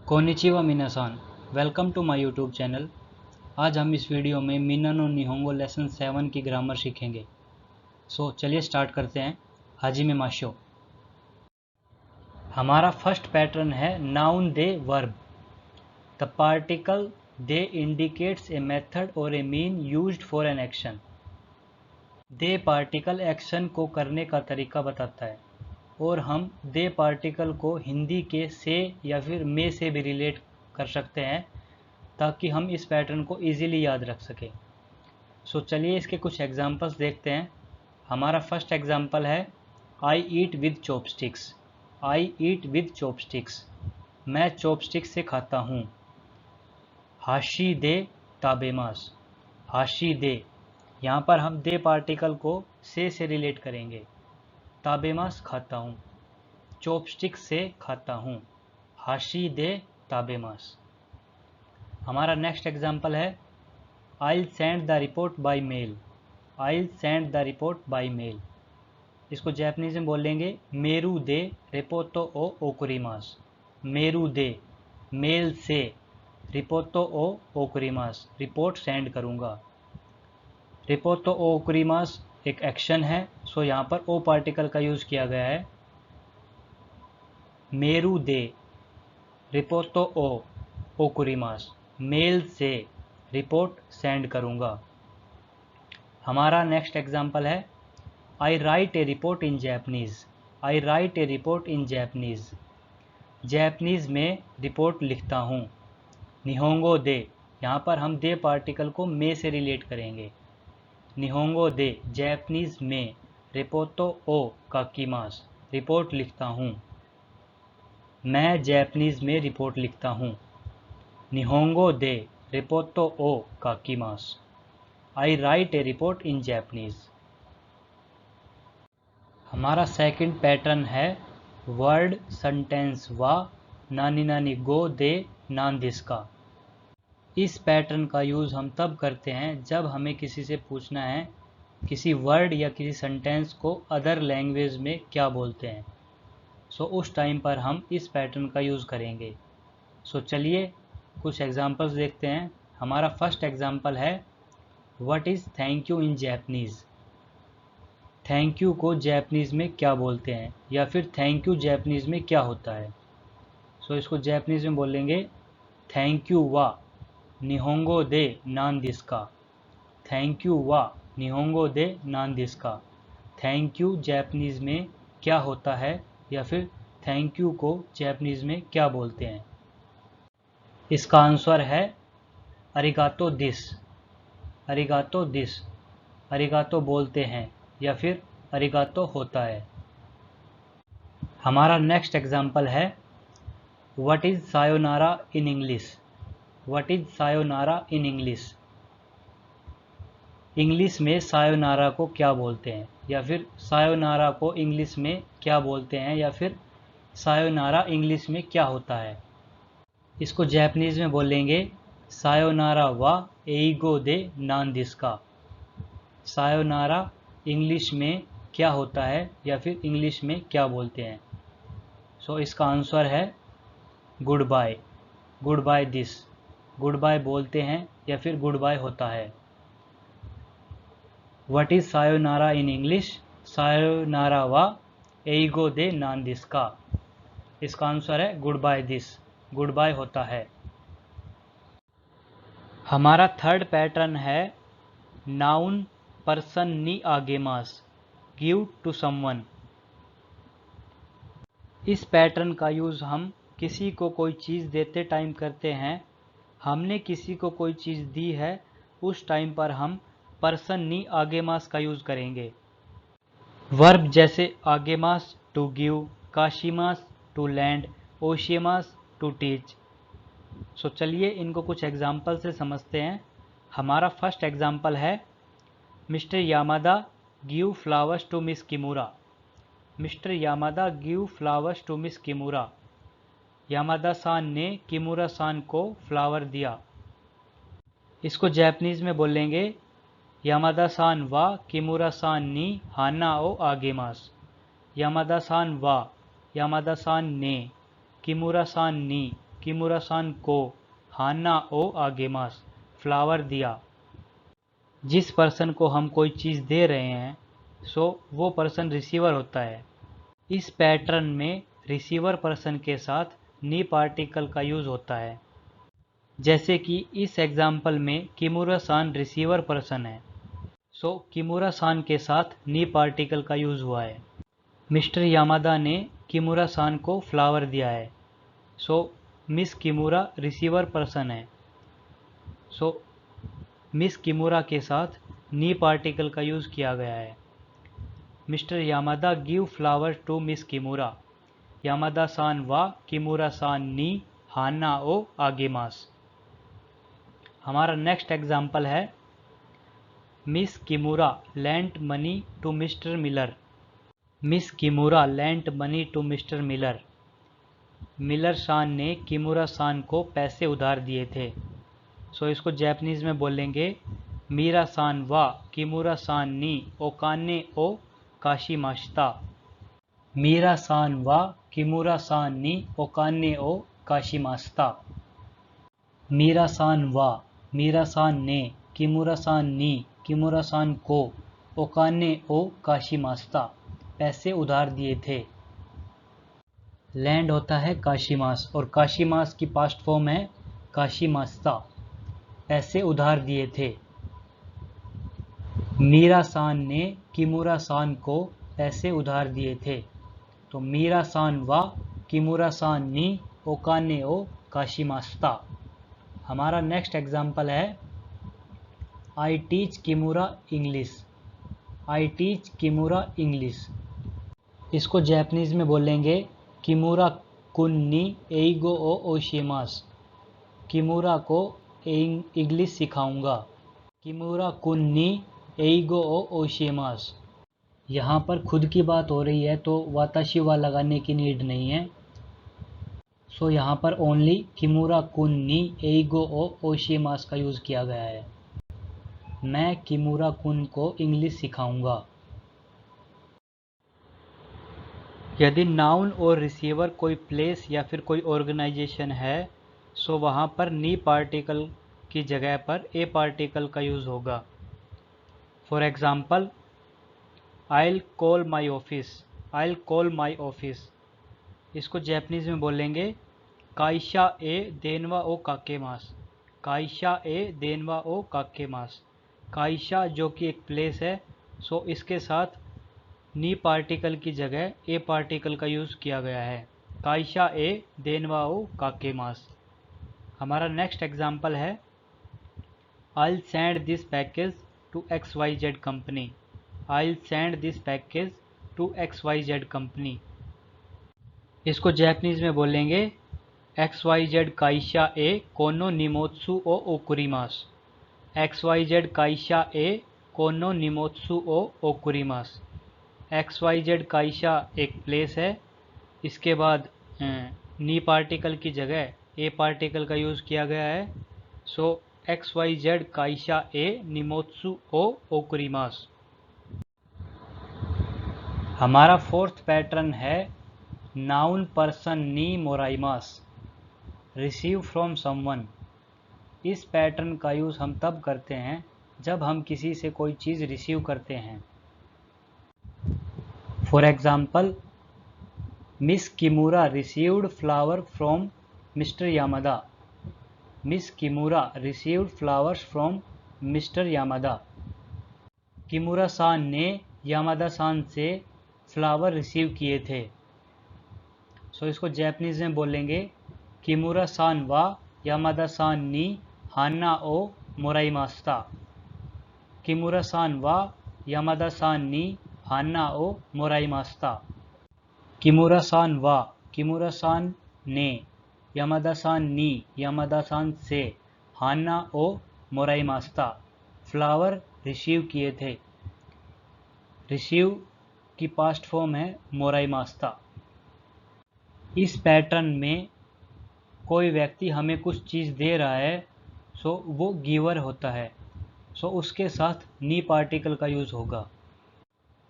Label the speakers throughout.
Speaker 1: Konnichiwa मिनासान, welcome to my YouTube channel. आज हम इस वीडियो में मिना नो निहोंगो लेसन 7 की ग्रामर सीखेंगे। सो चलिए स्टार्ट करते हैं। हाजिमे माशो। हमारा फर्स्ट पैटर्न है नाउन दे वर्ब। द पार्टिकल दे इंडिकेट्स ए मेथड और a mean used for an action. दे पार्टिकल एक्शन को करने का तरीका बताता है और हम दे पार्टिकल को हिंदी के से या फिर में से भी रिलेट कर सकते हैं ताकि हम इस पैटर्न को इजीली याद रख सकें। सो चलिए इसके कुछ एग्जांपल्स देखते हैं। हमारा फर्स्ट एग्जांपल है I eat with chopsticks. I eat with chopsticks, मैं चॉपस्टिक्स से खाता हूँ। हाशी दे ताबेमास। हाशी दे, यहाँ पर हम दे पार्टिकल को से रिलेट करेंगे। ताबेमास खाता हूँ, चॉपस्टिक से खाता हूँ। हाशी दे ताबेमास। हमारा नेक्स्ट एग्जांपल है I'll send the report by mail. I'll send the report by mail. इसको जैपनीज में बोलेंगे मेरू दे रिपोर्टो ओ ओकुरिमास। मेरू दे, मेल से, रिपोर्टो ओ ओकुरिमास, रिपोर्ट सेंड करूँगा। रिपोर्टो ओ ओकुरिमास एक एक्शन है, सो यहाँ पर ओ पार्टिकल का यूज़ किया गया है। मेरू दे रिपोर्टो ओ ओकुरिमास, मेल से रिपोर्ट सेंड करूँगा। हमारा नेक्स्ट एग्जाम्पल है I write a report in Japanese. I write a report in Japanese, Japanese में रिपोर्ट लिखता हूँ। निहोंगो दे, यहाँ पर हम दे पार्टिकल को में से रिलेट करेंगे। निहोंगो दे, जैपनीज़ में, रिपोर्टो ओ काकीमास, रिपोर्ट लिखता हूँ। मैं जैपनीज़ में रिपोर्ट लिखता हूँ। निहोंगो दे रिपोर्टो ओ काकीमास, I write a report in Japanese. हमारा सेकंड पैटर्न है वर्ड सेंटेंस वा नानी नानी गो दे नान दिस्का। इस पैटर्न का यूज़ हम तब करते हैं जब हमें किसी से पूछना है किसी वर्ड या किसी सेंटेंस को अदर लैंग्वेज में क्या बोलते हैं। सो उस टाइम पर हम इस पैटर्न का यूज़ करेंगे। सो चलिए कुछ एग्जांपल्स देखते हैं। हमारा फर्स्ट एग्जांपल है what is thank you in Japanese. Thank you को जैपनीज़ में क्या बोलते हैं या फिर थैंक यू जैपनीज़ में क्या होता है। सो इसको जैपनीज़ में बोलेंगे थैंक यू वा निहोंगो दे नान दिस्का। थैंक यू वा निहोंगो दे नान दिस्का, थैंक यू जैपनीज़ में क्या होता है या फिर थैंक यू को जैपनीज़ में क्या बोलते हैं। इसका आंसर है अरिगातो दिस। अरिगातो दिस, अरिगातो बोलते हैं या फिर अरिगातो होता है। हमारा नेक्स्ट एग्जाम्पल है व्हाट इज़ सायोनारा इन इंग्लिश। व्हाट इज़ सायोनारा इन इंग्लिश, इंग्लिश में सायोनारा को क्या बोलते हैं या फिर सायोनारा को इंग्लिश में क्या बोलते हैं या फिर सायोनारा इंग्लिश में क्या होता है। इसको जैपनीज़ में बोलेंगे सायोनारा वा एइगो दे नान दिस्का। सायोनारा इंग्लिश में क्या होता है या फिर इंग्लिश में क्या बोलते हैं। सो इसका आंसर है गुड बाय। गुड बाय दिस, गुड बाय बोलते हैं या फिर गुड बाय होता है। व्हाट इज़ सायोनारा इन इंग्लिश, सायोनारा वा एइगो दे नान दिस्का। इसका आंसर है गुड बाय दिस, गुड बाय होता है। हमारा थर्ड पैटर्न है नाउन पर्सन नी आगेमास, गिव टू समवन। इस पैटर्न का यूज़ हम किसी को कोई चीज़ देते टाइम करते हैं। हमने किसी को कोई चीज़ दी है उस टाइम पर हम पर्सन नी आगेमास का यूज़ करेंगे। वर्ब जैसे आगेमास टू गिव, काशिमास टू लैंड, ओशियमास टू टीच। सो चलिए इनको कुछ एग्जाम्पल से समझते हैं। हमारा फर्स्ट एग्जाम्पल है mister Yamada give flowers to miss Kimura. Mister Yamada give flowers to miss Kimura, Yamada सान ने किमुरा सान को फ्लावर दिया। इसको जैपनीज़ में बोलेंगे यामादा सान वा किमुरा सान नी हाना ओ आगेमास। यामादा सान वा, यामादा सान ने, किमुरा सान नी किमुरा सान को, हाना ओ आगेमास, फ्लावर दिया। जिस पर्सन को हम कोई चीज़ दे रहे हैं सो वो पर्सन रिसीवर होता है। इस पैटर्न में रिसीवर पर्सन के साथ नी पार्टिकल का यूज़ होता है। जैसे कि इस एग्जाम्पल में किमुरा सान रिसीवर पर्सन है, सो किमुरा सान के साथ नी पार्टिकल का यूज़ हुआ है। मिस्टर यामादा ने किमुरा सान को फ्लावर दिया है, सो मिस किमुरा रिसीवर पर्सन है, सो मिस किमुरा के साथ नी पार्टिकल का यूज़ किया गया है। Mister Yamada give flower to miss Kimura, Yamada सान वा किमुरा सान नी हाना ओ आगेमास। हमारा नेक्स्ट एग्जाम्पल है miss Kimura lent money to mister Miller. Miss Kimura lent money to mister Miller, Miller सान ने किमुरा सान को पैसे उधार दिए थे। सो इसको जैपनीज में बोलेंगे मीरा सान वा किमुरा सान नी ओकाने ओ काशिमाशिता। मीरा सान वा किमुरा सान नी ओकाने ओ काशिमाशिता। मीरा सान वा, मीरा सान ने, किमुरा सान नी, किमुरा सान को, ओकाने ओ काशिमाशिता, पैसे उधार दिए थे। लैंड होता है काशिमास और काशिमास की पास्ट फॉर्म है काशिमास्ता, पैसे उधार दिए थे। मीरा सान ने किमुरा सान को पैसे उधार दिए थे। तो मीरा सान वा किमुरा सान नी ओकाने ओ काशिमास्ता। हमारा नेक्स्ट एग्जाम्पल है I teach Kimura English. I teach Kimura English, इसको जैपनीज में बोलेंगे किमुरा कुन नी एइगो ओ ओशिमास। किमुरा को इंग्लिश सिखाऊंगा। किमुरा कुन नी एइगो ओ ओशिमास। यहाँ पर खुद की बात हो रही है तो वाताशी वा लगाने की नीड नहीं है। सो यहाँ पर ओनली किमुरा कुन नी एइगो ओ ओशिमास का यूज़ किया गया है। मैं किमुरा कुन को इंग्लिश सिखाऊंगा। यदि नाउन और रिसीवर कोई प्लेस या फिर कोई ऑर्गेनाइजेशन है सो वहाँ पर नी पार्टिकल की जगह पर ए पार्टिकल का यूज़ होगा। For example I'll call my office, I'll call my office, इसको जैपनीज में बोलेंगे काइशा ए देनवा ओ काकेमास। काइशा ए देनवा ओ काकेमास। काइशा जो कि एक प्लेस है सो इसके साथ नी पार्टिकल की जगह ए पार्टिकल का यूज़ किया गया है। काइशा ए देनवा ओ काकेमास। हमारा नेक्स्ट एग्जाम्पल है I'll send this package to XYZ company, I'll send this package to XYZ company, इसको जैपनीज में बोलेंगे XYZ काइशा ए कोनो निमोत्सु ओ ओकुरिमास। XYZ काइशा ए कोनो निमोत्सु ओ ओकुरिमास। XYZ काइशा एक प्लेस है, इसके बाद नी पार्टिकल की जगह ए पार्टिकल का यूज़ किया गया है। सो XYZ काइशा ए निमोत्सु ओ ओकुरिमास। हमारा फोर्थ पैटर्न है नाउन पर्सन नी मोराइमास, रिसीव फ्रॉम समवन। इस पैटर्न का यूज़ हम तब करते हैं जब हम किसी से कोई चीज़ रिसीव करते हैं। For example miss Kimura received flower from mister Yamada. Miss Kimura received flowers from mister Yamada. Kimura सान ने यामादा सान से फ्लावर रिसीव किए थे। सो इसको जैपनीज में बोलेंगे किमुरा सान वा यामादा सान नी हाना ओ मोराइमास्ता। किमुरा सान वा यामादा सान नी हाना ओ मोराइमास्ता। किमुरा सान वा, किमुरा सान ने, यामादा सान नी, यामादा सान से, हाना ओ मोराइमास्ता, फ्लावर रिसीव किए थे। रिसीव की पास्ट फॉर्म है मोराइमास्ता। इस पैटर्न में कोई व्यक्ति हमें कुछ चीज़ दे रहा है सो वो गिवर होता है, सो उसके साथ नी पार्टिकल का यूज़ होगा।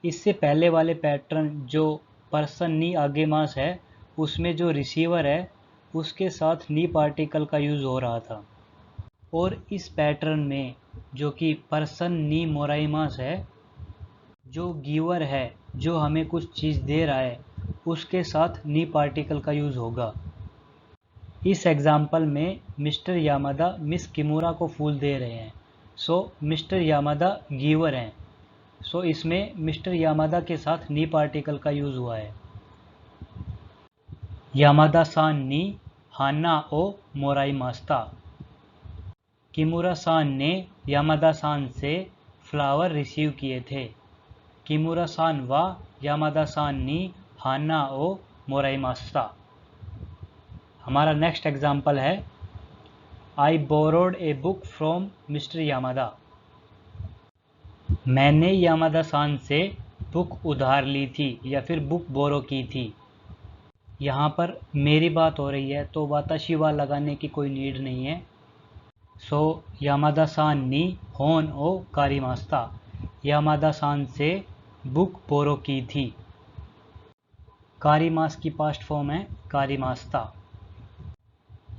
Speaker 1: इससे पहले वाले पैटर्न जो पर्सन नी आगेमास है उसमें जो रिसीवर है उसके साथ नी पार्टिकल का यूज़ हो रहा था। और इस पैटर्न में जो कि पर्सन नी मोराइमास है, जो गिवर है, जो हमें कुछ चीज़ दे रहा है, उसके साथ नी पार्टिकल का यूज़ होगा। इस एग्जाम्पल में मिस्टर यामादा मिस किमुरा को फूल दे रहे हैं, सो मिस्टर यामादा गिवर हैं, सो इसमें मिस्टर यामादा के साथ नी पार्टिकल का यूज़ हुआ है। यामादा सान नी हाना ओ मोराइमास्ता। किमुरा सान ने यामादा सान से फ्लावर रिसीव किए थे। किमुरा सान वा यामादा सान नी हाना ओ मोराइमास्ता। हमारा नेक्स्ट एग्जाम्पल है I borrowed a book from mister Yamada. मैंने यामादा सान से बुक उधार ली थी या फिर बुक बोरो की थी। यहाँ पर मेरी बात हो रही है तो वाताशी वा लगाने की कोई नीड नहीं है। सो यामादा सान नी होन ओ कारिमास्ता। यामादा सान से बुक बोरो की थी। कारिमास की पास्ट फॉर्म है कारिमास्ता।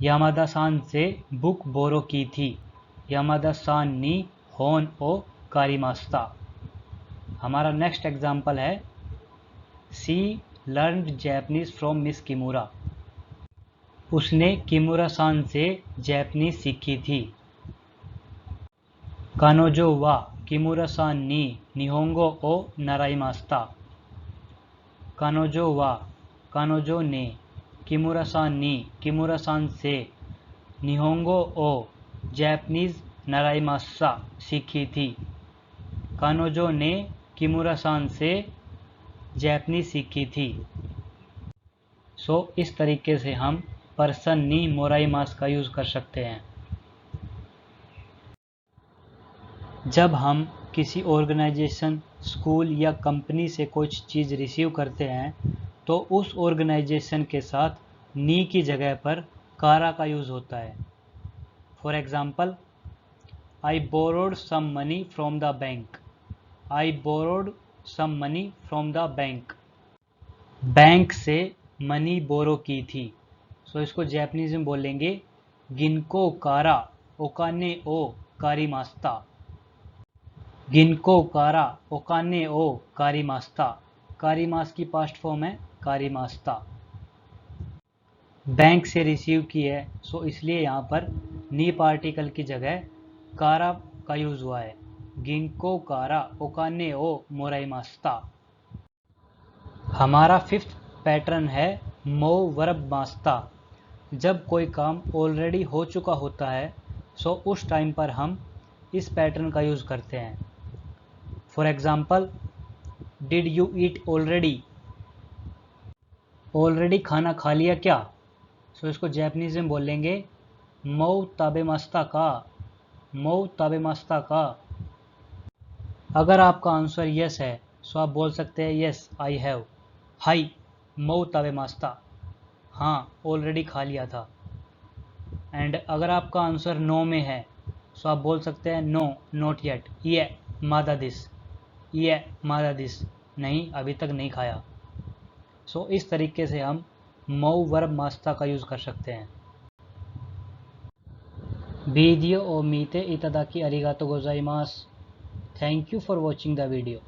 Speaker 1: यामादा सान से बुक बोरो की थी। यामादा सान नी होन ओ कारिमास्ता। हमारा नेक्स्ट एग्जाम्पल है she learned Japanese from miss Kimura. उसने किमुरा सान से जैपनीज सीखी थी। कानोजो वा किमुरा सान नी निहोंगो ओ नाराइमास्ता। कानोजो वा कानोजो ने किमुरा सान नी किमुरा सान से निहोंगो ओ जैपनीज नाराइमास्ता सीखी थी। कानोजो ने किमुरा सान से जैपनीज सीखी थी। सो इस तरीके से हम पर्सन नी मोराइमास का यूज़ कर सकते हैं। जब हम किसी ऑर्गेनाइजेशन, स्कूल या कंपनी से कुछ चीज़ रिसीव करते हैं तो उस ऑर्गेनाइजेशन के साथ नी की जगह पर कारा का यूज़ होता है। For example, I borrowed some money from the bank. I borrowed some money from the bank. Bank से मनी बोरो की थी। सो इसको जैपनीज में बोलेंगे गिनको कारा ओकाने ओ कारिमास्ता। गिनको कारा ओकाने ओ कारिमास्ता। कारिमास की पास्ट फॉर्म है कारिमास्ता। बैंक से रिसीव की है, सो इसलिए यहाँ पर नी पार्टिकल की जगह कारा का यूज़ हुआ है। गिनको कारा ओकाने ओ मोराइमास्ता। हमारा फिफ्थ पैटर्न है मो वर्ब मास्ता। जब कोई काम ऑलरेडी हो चुका होता है, सो उस टाइम पर हम इस पैटर्न का यूज़ करते हैं। For example, did you eat already. Already खाना खा लिया क्या? सो इसको जैपनीज में बोलेंगे मो ताबेमास्ता का। मो ताबेमास्ता का। अगर आपका आंसर यस है सो आप बोल सकते हैं यस आई हैव। हाई मो ताबेमास्ता। हाँ, ऑलरेडी खा लिया था। एंड अगर आपका आंसर नो में है सो आप बोल सकते हैं नो नॉट येट। ये मादा दिस। ये मादा दिस। नहीं, अभी तक नहीं खाया। सो इस तरीके से हम मो वर्ब मास्ता का यूज़ कर सकते हैं। वीडियो ओ मीते इतादाकी अरिगातो गोजाइमास। Thank you for watching the video.